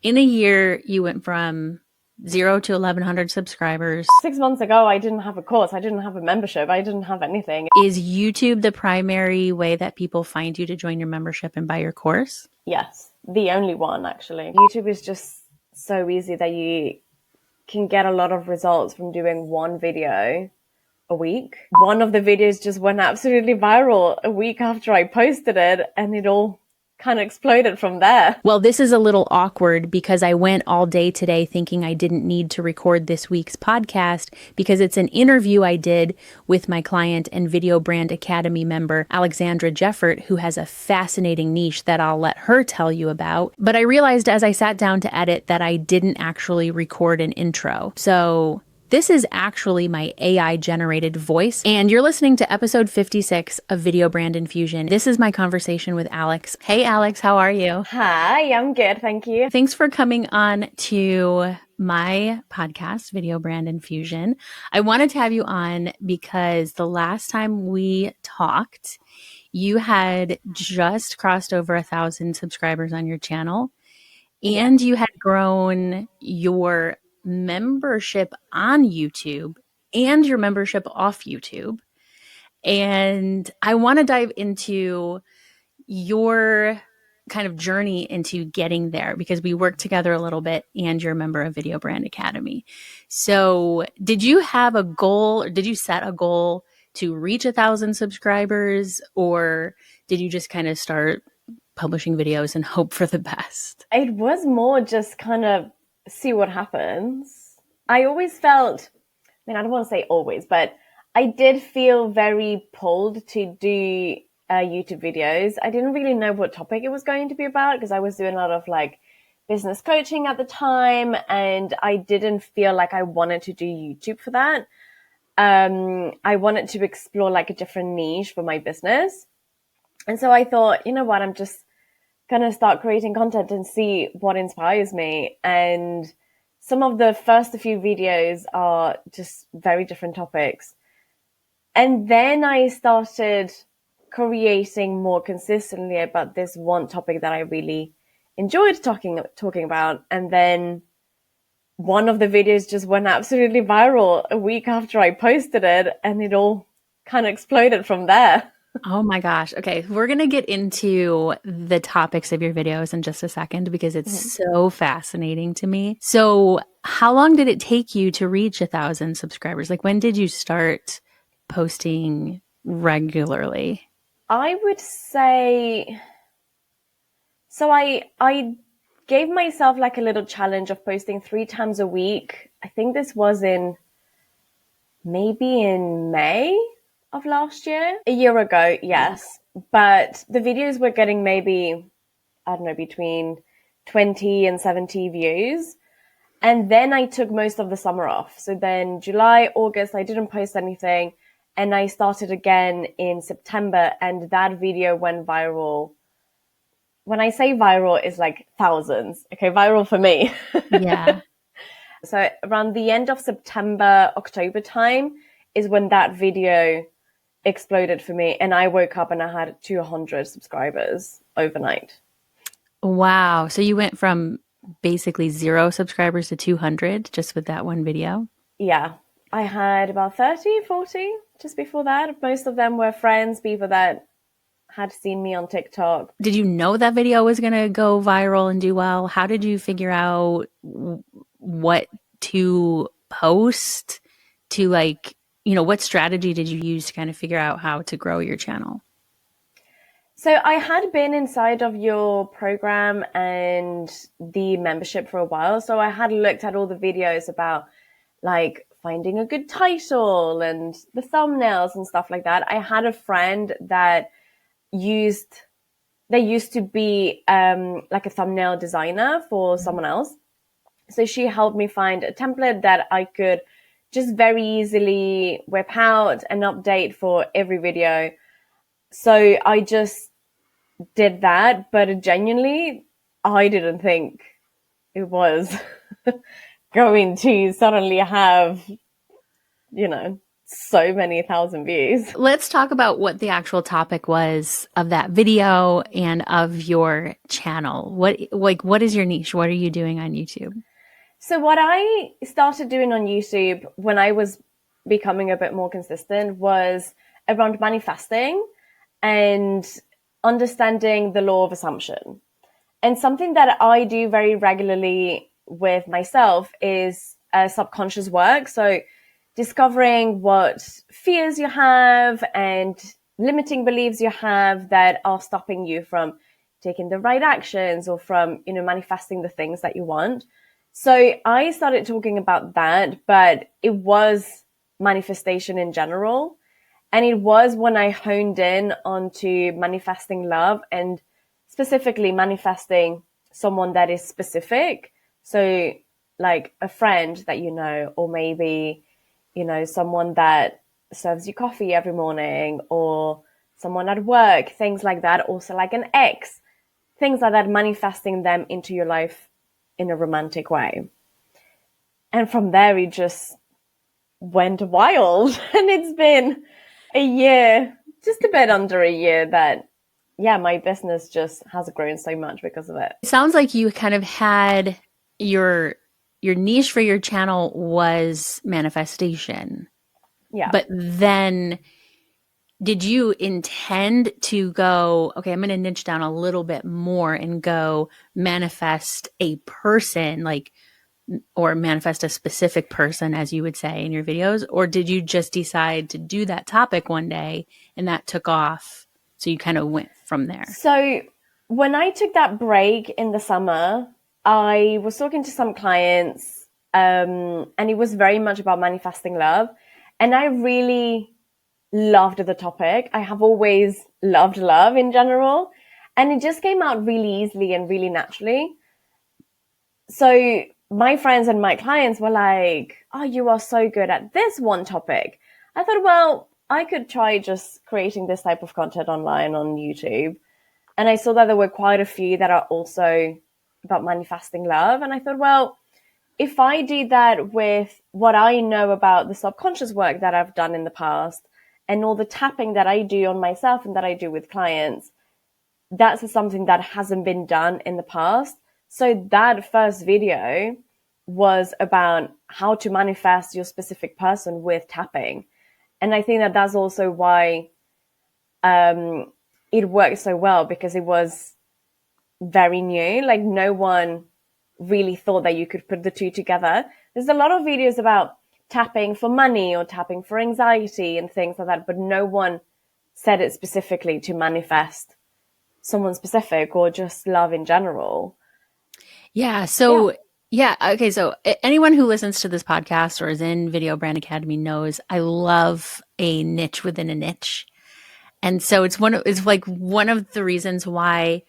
In a year, you went from 0 to 1,100 subscribers. 6 months ago, I didn't have a course. I didn't have a membership. I didn't have anything. Is YouTube the primary way that people find you to join your membership and buy your course? Yes, the only one, actually. YouTube is just so easy that you can get a lot of results from doing one video a week. One of the videos just went absolutely viral a week after I posted it, and it all kind of exploded from there. Well, this is a little awkward because I went all day today thinking I didn't need to record this week's podcast because it's an interview I did with my client and Video Brand Academy member, Alexandra Jeffert, who has a fascinating niche that I'll let her tell you about. But I realized as I sat down to edit that I didn't actually record an intro. So this is actually my AI-generated voice, and you're listening to episode 56 of Video Brand Infusion. This is my conversation with Alex. Hey, Alex, how are you? Hi, I'm good, thank you. Thanks for coming on to my podcast, Video Brand Infusion. I wanted to have you on because the last time we talked, you had just crossed over 1,000 subscribers on your channel, and you had grown your membership on YouTube and your membership off YouTube. And I want to dive into your kind of journey into getting there because we worked together a little bit and you're a member of Video Brand Academy. So did you have a goal or did you set a goal to reach 1,000 subscribers, or did you just kind of start publishing videos and hope for the best? It was more just kind of see what happens. I always felt, I don't want to say always, but I did feel very pulled to do YouTube videos. I didn't really know what topic it was going to be about because I was doing a lot of like business coaching at the time, and I didn't feel like I wanted to do YouTube for that. I wanted to explore like a different niche for my business. And so I thought, you know what, I'm just going to start creating content and see what inspires me. And some of the first few videos are just very different topics. And then I started creating more consistently about this one topic that I really enjoyed talking about. And then one of the videos just went absolutely viral a week after I posted it, and it all kind of exploded from there. Oh my gosh. Okay. We're going to get into the topics of your videos in just a second because it's so fascinating to me. So how long did it take you to reach 1,000 subscribers? Like, when did you start posting regularly? I would say, so I gave myself like a little challenge of posting 3 times a week. I think this was maybe in May of last year, a year ago, yes. But the videos were getting maybe, I don't know, between 20 and 70 views. And then I took most of the summer off. So then July, August, I didn't post anything. And I started again in September, and that video went viral. When I say viral, it's like thousands. Okay, viral for me. Yeah. So around the end of September, October time is when that video exploded for me, and I woke up and I had 200 subscribers overnight. Wow. So you went from basically 0 subscribers to 200 just with that one video? Yeah. I had about 30, 40 just before that. Most of them were friends, people that had seen me on TikTok. Did you know that video was going to go viral and do well? How did you figure out what to post to, like, you know, what strategy did you use to kind of figure out how to grow your channel? So I had been inside of your program and the membership for a while. So I had looked at all the videos about like finding a good title and the thumbnails and stuff like that. I had a friend that used to be like a thumbnail designer for someone else. So she helped me find a template that I could just very easily whip out and update for every video. So I just did that, but genuinely, I didn't think it was going to suddenly have, so many thousand views. Let's talk about what the actual topic was of that video and of your channel. What is your niche? What are you doing on YouTube? So what I started doing on YouTube when I was becoming a bit more consistent was around manifesting and understanding the law of assumption. And something that I do very regularly with myself is subconscious work. So discovering what fears you have and limiting beliefs you have that are stopping you from taking the right actions or from, manifesting the things that you want. So I started talking about that, but it was manifestation in general. And it was when I honed in onto manifesting love and specifically manifesting someone that is specific. So like a friend that you know, or maybe, someone that serves you coffee every morning, or someone at work, things like that. Also like an ex, things like that, manifesting them into your life in a romantic way. And from there, it just went wild. And it's been a year, just a bit under a year that, my business just has grown so much because of it. It sounds like you kind of had your niche for your channel was manifestation. Yeah. But then did you intend to go, okay, I'm going to niche down a little bit more and go manifest a person, or manifest a specific person, as you would say in your videos? Or did you just decide to do that topic one day and that took off? So you kind of went from there. So when I took that break in the summer, I was talking to some clients, and it was very much about manifesting love. And I really loved the topic. I have always loved love in general. And it just came out really easily and really naturally. So my friends and my clients were like, oh, you are so good at this one topic. I thought, well, I could try just creating this type of content online on YouTube. And I saw that there were quite a few that are also about manifesting love. And I thought, well, if I do that with what I know about the subconscious work that I've done in the past and all the tapping that I do on myself and that I do with clients, that's something that hasn't been done in the past. So that first video was about how to manifest your specific person with tapping. And I think that that's also why it worked so well, because it was very new. Like no one really thought that you could put the two together. There's a lot of videos about tapping for money or tapping for anxiety and things like that, but no one said it specifically to manifest someone specific or just love in general. Yeah. So yeah. Okay. So anyone who listens to this podcast or is in Video Brand Academy knows I love a niche within a niche. And so it's one of the reasons why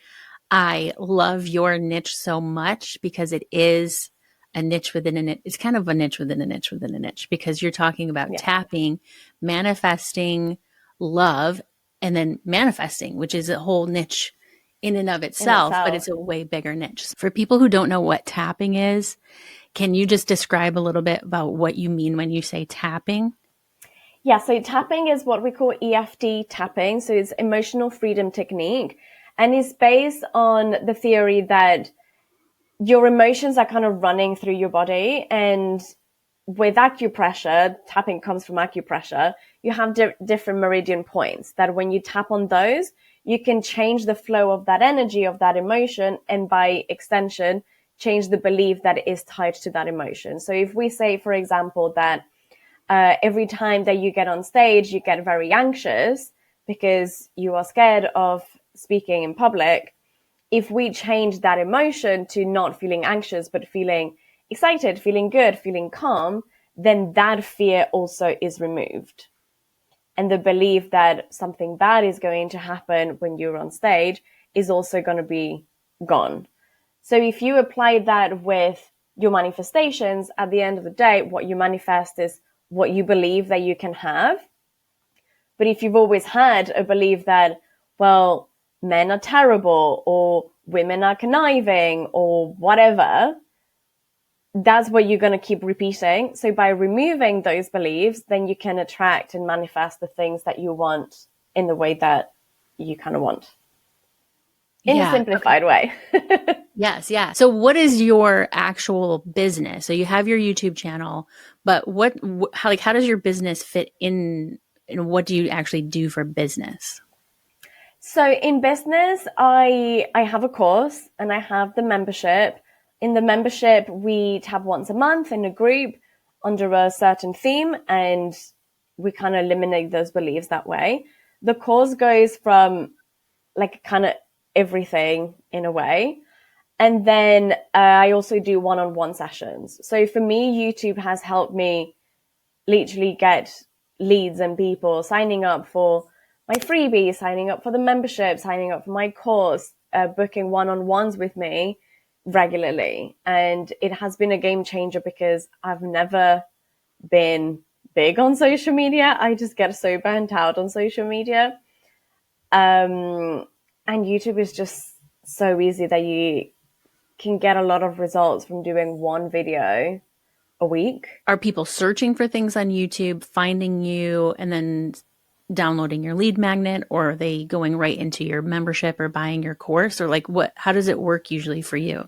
I love your niche so much, because it is a niche within a niche. It's kind of a niche within a niche within a niche, because you're talking about tapping, manifesting love, and then manifesting, which is a whole niche in and of itself, but it's a way bigger niche. For people who don't know what tapping is, can you just describe a little bit about what you mean when you say tapping? Yeah, so tapping is what we call EFT tapping. So it's emotional freedom technique. And it's based on the theory that your emotions are kind of running through your body. And with acupressure, tapping comes from acupressure, you have different meridian points that when you tap on those, you can change the flow of that energy, of that emotion, and by extension, change the belief that is tied to that emotion. So if we say, for example, that every time that you get on stage, you get very anxious because you are scared of speaking in public. If we change that emotion to not feeling anxious, but feeling excited, feeling good, feeling calm, then that fear also is removed. And the belief that something bad is going to happen when you're on stage is also going to be gone. So if you apply that with your manifestations, at the end of the day, what you manifest is what you believe that you can have. But if you've always had a belief that, well, men are terrible or women are conniving or whatever, that's what you're going to keep repeating. So by removing those beliefs, then you can attract and manifest the things that you want in the way that you kind of want. In a simplified way. Yes, yeah. So what is your actual business? So you have your YouTube channel, but how does your business fit in, and what do you actually do for business? So in business, I have a course and I have the membership. In the membership, we tab once a month in a group under a certain theme, and we kind of eliminate those beliefs that way. The course goes from like kind of everything in a way. And then I also do one-on-one sessions. So for me, YouTube has helped me literally get leads and people signing up for my freebie, signing up for the membership, signing up for my course, booking one-on-ones with me regularly. And it has been a game changer because I've never been big on social media. I just get so burnt out on social media. And YouTube is just so easy that you can get a lot of results from doing one video a week. Are people searching for things on YouTube, finding you, and then downloading your lead magnet, or are they going right into your membership or buying your course, or like how does it work usually for you?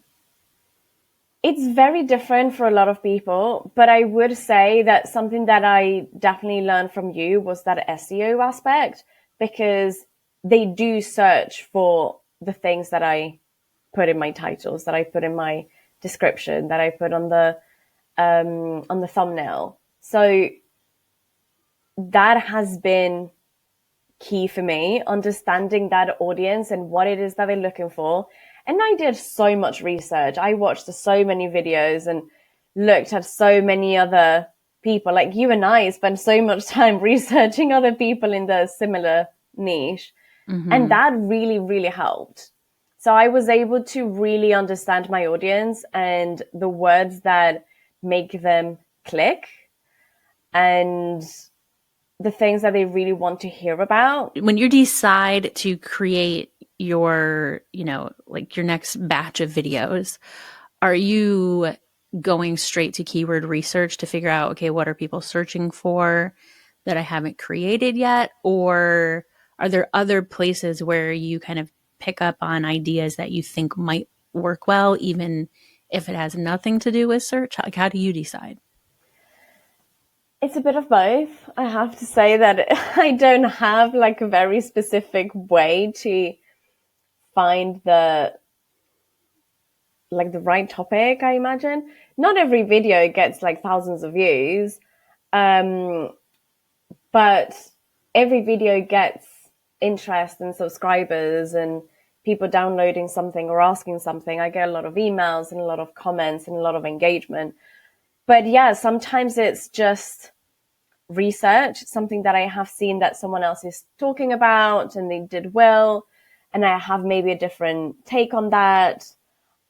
It's very different for a lot of people, but I would say that something that I definitely learned from you was that SEO aspect, because they do search for the things that I put in my titles, that I put in my description, that I put on the thumbnail. So that has been key for me, understanding that audience and what it is that they're looking for. And I did so much research. I watched so many videos and looked at so many other people. Like you and I spend so much time researching other people in the similar niche. Mm-hmm. And that really, really helped. So I was able to really understand my audience and the words that make them click and the things that they really want to hear about. When you decide to create your, like your next batch of videos, are you going straight to keyword research to figure out, okay, what are people searching for that I haven't created yet? Or are there other places where you kind of pick up on ideas that you think might work well, even if it has nothing to do with search? Like, how do you decide? It's a bit of both. I have to say that I don't have like a very specific way to find the right topic, I imagine. Not every video gets like thousands of views. But every video gets interest and subscribers and people downloading something or asking something. I get a lot of emails and a lot of comments and a lot of engagement. But yeah, sometimes it's just research, something that I have seen that someone else is talking about and they did well, and I have maybe a different take on that.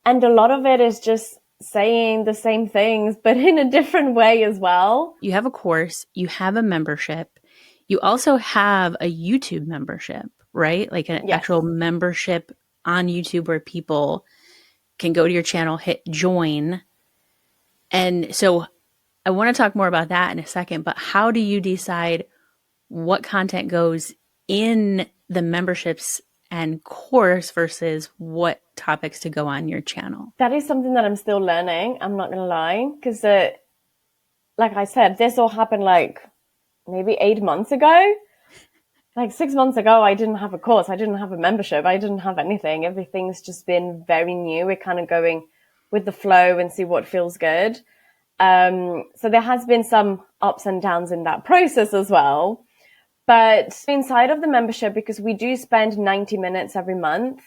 And a lot of it is just saying the same things, but in a different way as well. You have a course, you have a membership, you also have a YouTube membership, right? Like an actual membership on YouTube where people can go to your channel, hit join. And so I want to talk more about that in a second, but how do you decide what content goes in the memberships and course versus what topics to go on your channel? That is something that I'm still learning. I'm not going to lie. Because like I said, this all happened like maybe 8 months ago. Like 6 months ago, I didn't have a course. I didn't have a membership. I didn't have anything. Everything's just been very new. We're kind of going with the flow and see what feels good. So there has been some ups and downs in that process as well. But inside of the membership, because we do spend 90 minutes every month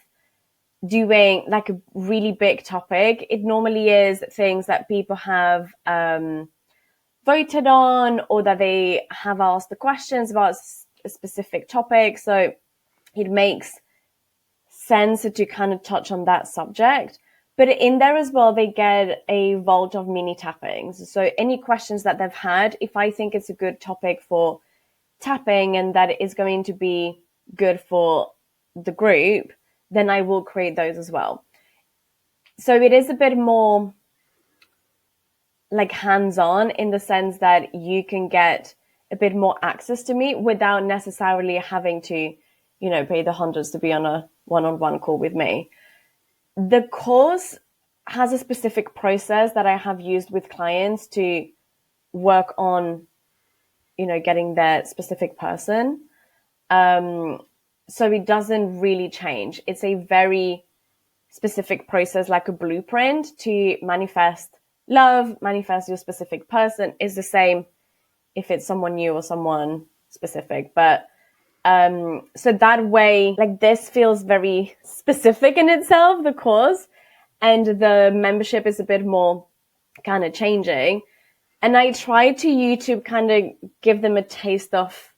doing like a really big topic, it normally is things that people have voted on or that they have asked the questions about a specific topic. So it makes sense to kind of touch on that subject. But in there as well, they get a vault of mini tappings. So any questions that they've had, if I think it's a good topic for tapping and that it is going to be good for the group, then I will create those as well. So it is a bit more like hands-on in the sense that you can get a bit more access to me without necessarily having to, pay the hundreds to be on a one-on-one call with me. The course has a specific process that I have used with clients to work on, getting their specific person. So it doesn't really change. It's a very specific process, like a blueprint to manifest love, manifest your specific person. Is the same if it's someone new or someone specific. But so that way, like, this feels very specific in itself, the course, and the membership is a bit more kind of changing. And I try to YouTube kind of give them a taste of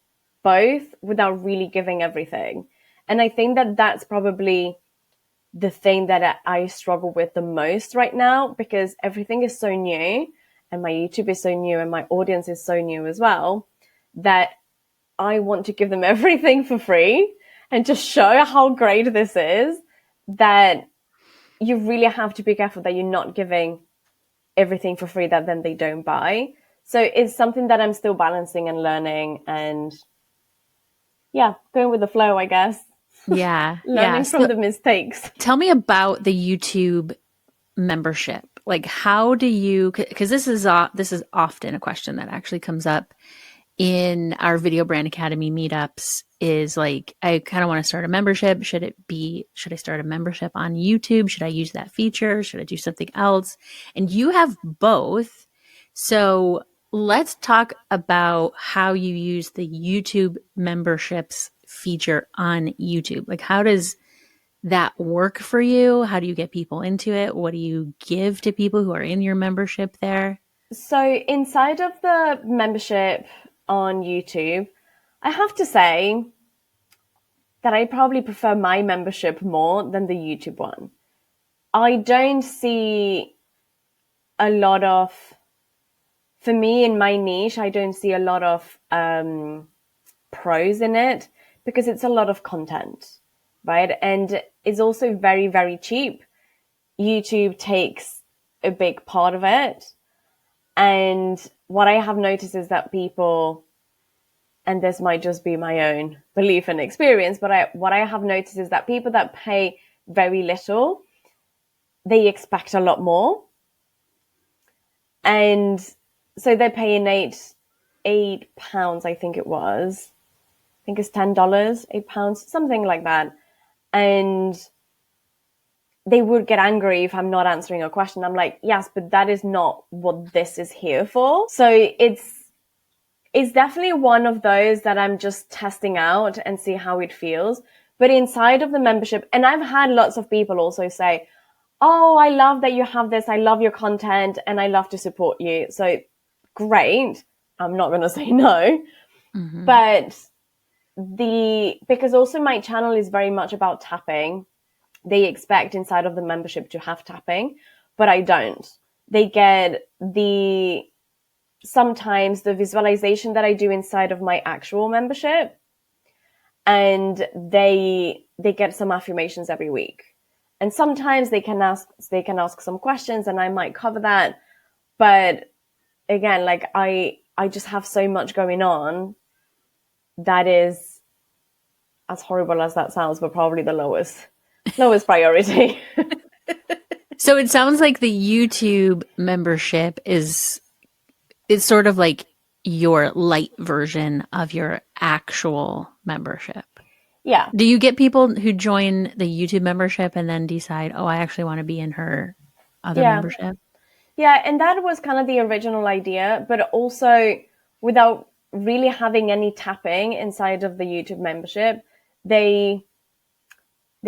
both without really giving everything. And I think that that's probably the thing that I struggle with the most right now, because everything is so new and my YouTube is so new and my audience is so new as well, that I want to give them everything for free and just show how great this is, that you really have to be careful that you're not giving everything for free that then they don't buy. So it's something that I'm still balancing and learning and going with the flow, I guess. Yeah. Learning from the mistakes. Tell me about the YouTube membership. Like, how do you, because this is often a question that actually comes up in our Video Brand Academy meetups, is like, I kind of want to start a membership. Should I start a membership on YouTube? Should I use that feature? Should I do something else? And you have both. So let's talk about how you use the YouTube memberships feature on YouTube. Like, how does that work for you? How do you get people into it? What do you give to people who are in your membership there? So inside of the membership on YouTube, I have to say that I probably prefer my membership more than the YouTube one. I don't see a lot of, for me in my niche, I don't see a lot of pros in it, because it's a lot of content, right? And it's also very, very cheap. YouTube takes a big part of it. And what I have noticed is that people, and this might just be my own belief and experience, but what I have noticed is that people that pay very little, they expect a lot more. And so they're paying £8, I think it was. I think it's $10, £8, something like that. And they would get angry if I'm not answering a question. I'm like, yes, but that is not what this is here for. So it's definitely one of those that I'm just testing out and see how it feels. But inside of the membership, and I've had lots of people also say, oh, I love that you have this. I love your content and I love to support you. So great. I'm not going to say no. Mm-hmm. But because also my channel is very much about tapping. They expect inside of the membership to have tapping, but I don't. They get sometimes the visualization that I do inside of my actual membership, and they get some affirmations every week. And sometimes they can ask some questions and I might cover that. But again, like I just have so much going on that is, as horrible as that sounds, but probably the lowest priority. So it sounds like the YouTube membership is sort of like your light version of your actual membership. Yeah. Do you get people who join the YouTube membership and then decide, oh, I actually want to be in her other membership? Yeah, and that was kind of the original idea, but also without really having any tapping inside of the YouTube membership, they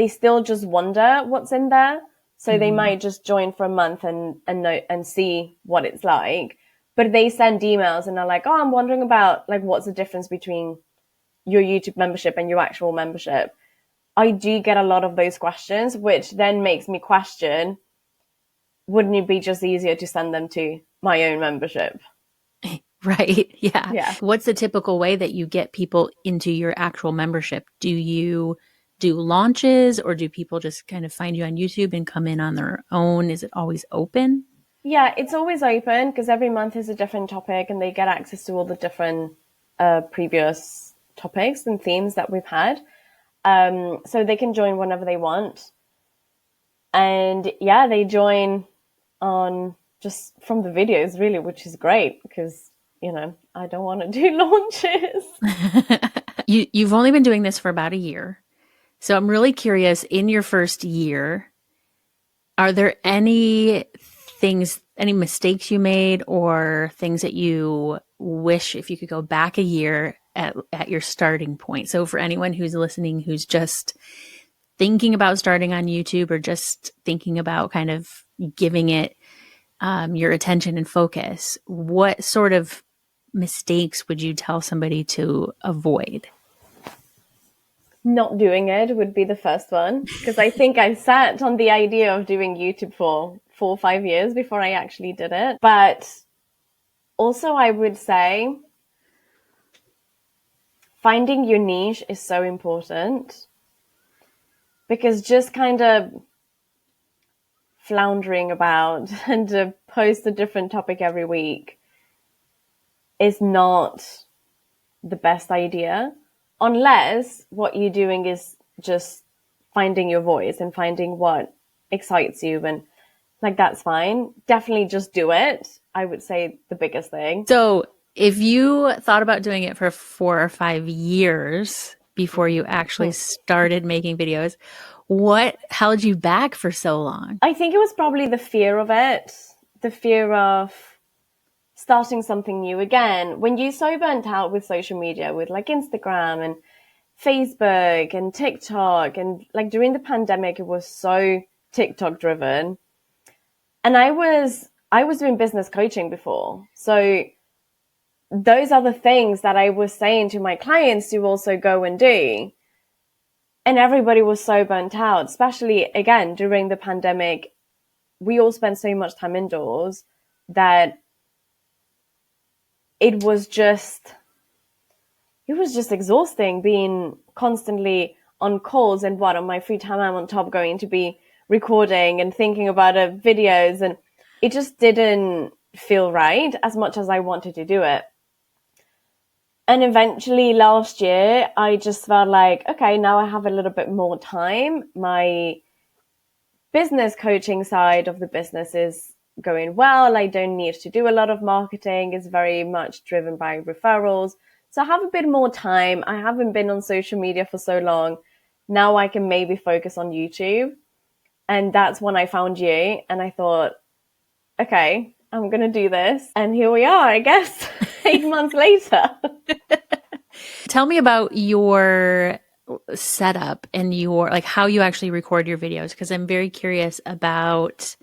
still just wonder what's in there. So they might just join for a month and see what it's like. But they send emails and are like, oh, I'm wondering about like what's the difference between your YouTube membership and your actual membership. I do get a lot of those questions, which then makes me question, wouldn't it be just easier to send them to my own membership? Right. Yeah. What's the typical way that you get people into your actual membership? Do you do launches, or do people just kind of find you on YouTube and come in on their own? Is it always open? Yeah, it's always open because every month is a different topic and they get access to all the different previous topics and themes that we've had. So they can join whenever they want. And yeah, they join on just from the videos, really, which is great because, I don't want to do launches. You've only been doing this for about a year. So I'm really curious, in your first year, are there any mistakes you made or things that you wish if you could go back a year at your starting point? So for anyone who's listening, who's just thinking about starting on YouTube or just thinking about kind of giving it your attention and focus, what sort of mistakes would you tell somebody to avoid? Not doing it would be the first one because I think I sat on the idea of doing YouTube for 4 or 5 years before I actually did it. But also I would say finding your niche is so important because just kind of floundering about and to post a different topic every week is not the best idea. Unless what you're doing is just finding your voice and finding what excites you, and that's fine. Definitely just do it. I would say the biggest thing. So if you thought about doing it for 4 or 5 years before you actually started making videos, what held you back for so long? I think it was probably the fear of it, the fear of starting something new again. When you're so burnt out with social media, with Instagram and Facebook and TikTok, and during the pandemic, it was so TikTok driven. And I was doing business coaching before. So those are the things that I was saying to my clients to also go and do. And everybody was so burnt out, especially again, during the pandemic. We all spent so much time indoors that it was just exhausting being constantly on calls, and on my free time I'm on top going to be recording and thinking about videos, and it just didn't feel right as much as I wanted to do it. And eventually last year I just felt like, okay, now I have a little bit more time. My business coaching side of the business is going well. I don't need to do a lot of marketing. It's very much driven by referrals. So I have a bit more time. I haven't been on social media for so long. Now I can maybe focus on YouTube. And that's when I found you. And I thought, okay, I'm going to do this. And here we are, I guess, 8 months later. Tell me about your setup and your how you actually record your videos, because I'm very curious about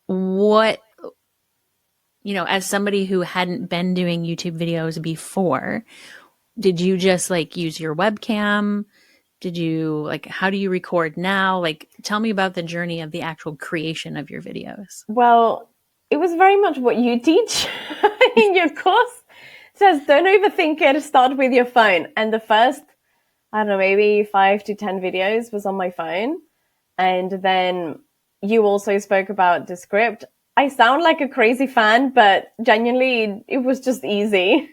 what, as somebody who hadn't been doing YouTube videos before, did you just use your webcam? Did you how do you record now? Tell me about the journey of the actual creation of your videos. Well, it was very much what you teach in your course. It says, don't overthink it, start with your phone. And the first, I don't know, maybe 5 to 10 videos was on my phone. And then you also spoke about the script. I sound like a crazy fan, but genuinely it was just easy.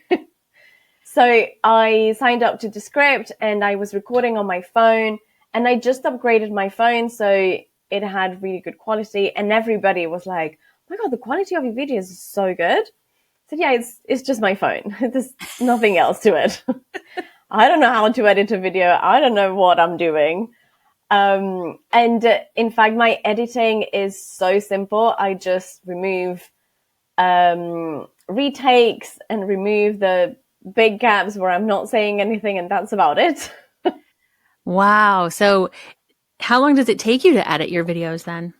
So I signed up to the script and I was recording on my phone, and I just upgraded my phone so it had really good quality, and everybody was like, oh my God, the quality of your videos is so good. So yeah, it's just my phone. There's nothing else to it. I don't know how to edit a video. I don't know what I'm doing. And in fact, my editing is so simple. I just remove retakes and remove the big gaps where I'm not saying anything, and that's about it. Wow. So how long does it take you to edit your videos then?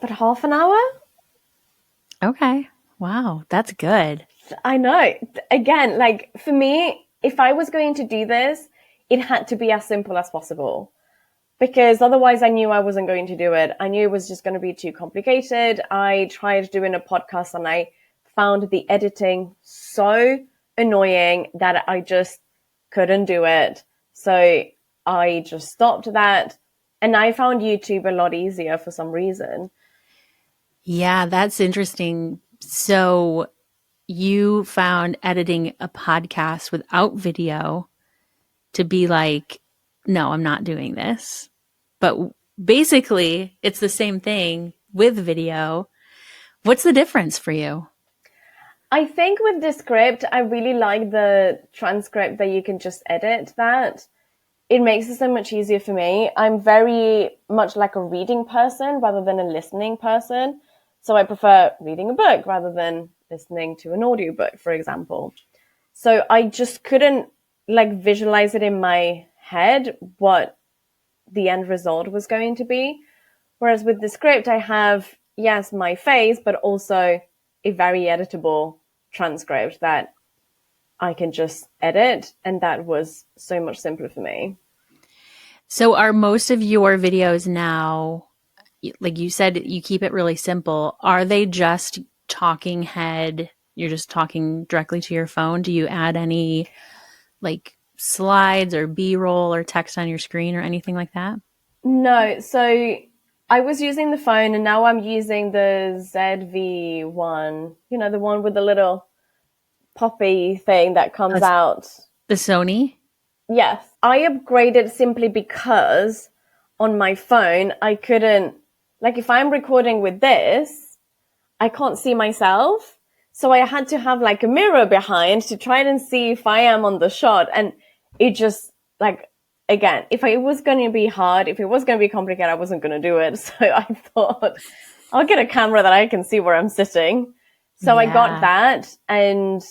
But half an hour? Okay. Wow. That's good. I know. Again, for me, if I was going to do this, it had to be as simple as possible, because otherwise I knew I wasn't going to do it. I knew it was just going to be too complicated. I tried doing a podcast and I found the editing so annoying that I just couldn't do it. So I just stopped that. And I found YouTube a lot easier for some reason. Yeah, that's interesting. So you found editing a podcast without video to be like, no, I'm not doing this. But basically, it's the same thing with video. What's the difference for you? I think with the script, I really like the transcript that you can just edit that. It makes it so much easier for me. I'm very much like a reading person rather than a listening person. So I prefer reading a book rather than listening to an audiobook, for example. So I just couldn't like visualize it in my head what the end result was going to be. Whereas with the script, I have, yes, my face, but also a very editable transcript that I can just edit. And that was so much simpler for me. So are most of your videos now, like you said, you keep it really simple. Are they just talking head? You're just talking directly to your phone? Do you add any like slides or B-roll or text on your screen or anything like that? No, so I was using the phone and now I'm using the ZV-1, the one with the little poppy thing that comes out. The Sony? Yes, I upgraded simply because on my phone, I couldn't, like if I'm recording with this, I can't see myself. So I had to have like a mirror behind to try and see if I am on the shot. And it just like, again, if it was going to be hard, if it was going to be complicated, I wasn't going to do it. So I thought I'll get a camera that I can see where I'm sitting. So I got that and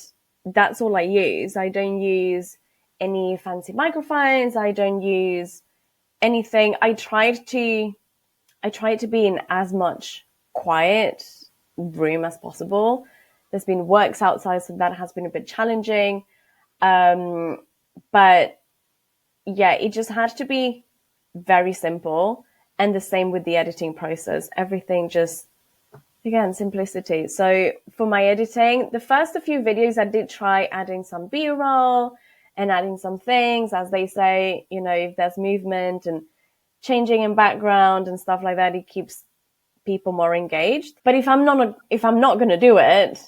that's all I use. I don't use any fancy microphones. I don't use anything. I tried to be in as much quiet room as possible. There's been works outside, so that has been a bit challenging. But yeah, it just had to be very simple. And the same with the editing process. Everything just, again, simplicity. So for my editing, the first few videos I did try adding some B-roll and adding some things, as they say, if there's movement and changing in background and stuff like that, it keeps people more engaged. But if I'm not going to do it,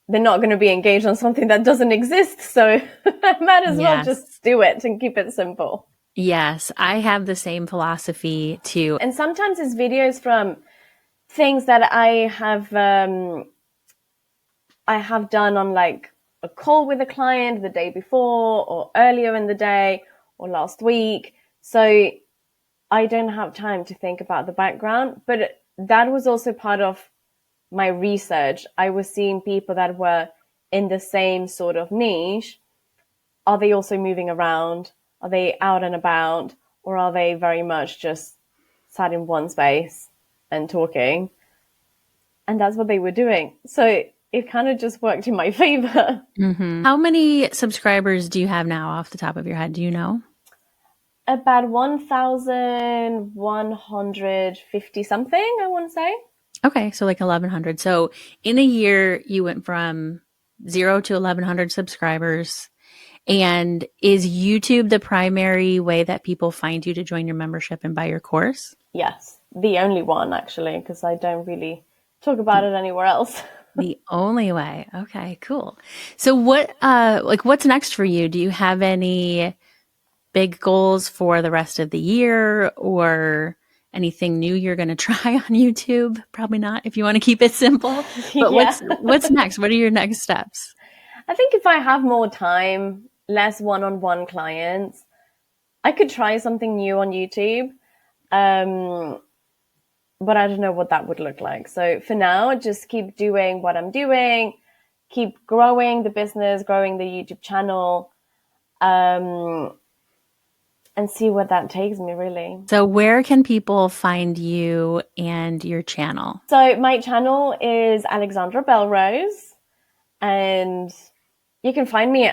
they're not going to be engaged on something that doesn't exist. So I might as well just do it and keep it simple. Yes, I have the same philosophy too. And sometimes it's videos from things that I have done on like a call with a client the day before or earlier in the day or last week. So I don't have time to think about the background, but that was also part of my research. I was seeing people that were in the same sort of niche. Are they also moving around? Are they out and about? Or are they very much just sat in one space and talking? And that's what they were doing. So it kind of just worked in my favor. Mm-hmm. How many subscribers do you have now off the top of your head? Do you know? About 1,150 something, I want to say. Okay, so like 1,100. So in a year, you went from 0 to 1,100 subscribers. And is YouTube the primary way that people find you to join your membership and buy your course? Yes, the only one actually, because I don't really talk about it anywhere else. The only way. Okay, cool. So what's next for you? Do you have any big goals for the rest of the year or anything new you're going to try on YouTube? Probably not if you want to keep it simple. But what's next? What are your next steps? I think if I have more time, less one-on-one clients, I could try something new on YouTube. But I don't know what that would look like. So for now, just keep doing what I'm doing, keep growing the business, growing the YouTube channel, and see where that takes me, really. So where can people find you and your channel? So my channel is Alexandra Belrose, and you can find me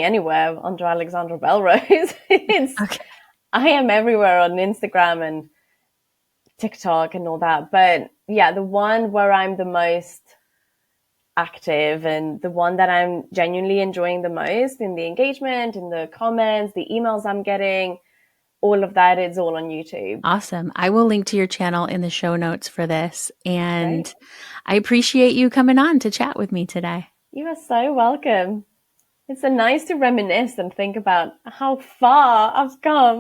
anywhere under Alexandra Belrose. I am everywhere on Instagram and TikTok and all that. But yeah, the one where I'm the most active and the one that I'm genuinely enjoying the most in the engagement, in the comments, the emails I'm getting, all of that is all on YouTube. Awesome. I will link to your channel in the show notes for this. And Great. I appreciate you coming on to chat with me today. You are so welcome. It's so nice to reminisce and think about how far I've come.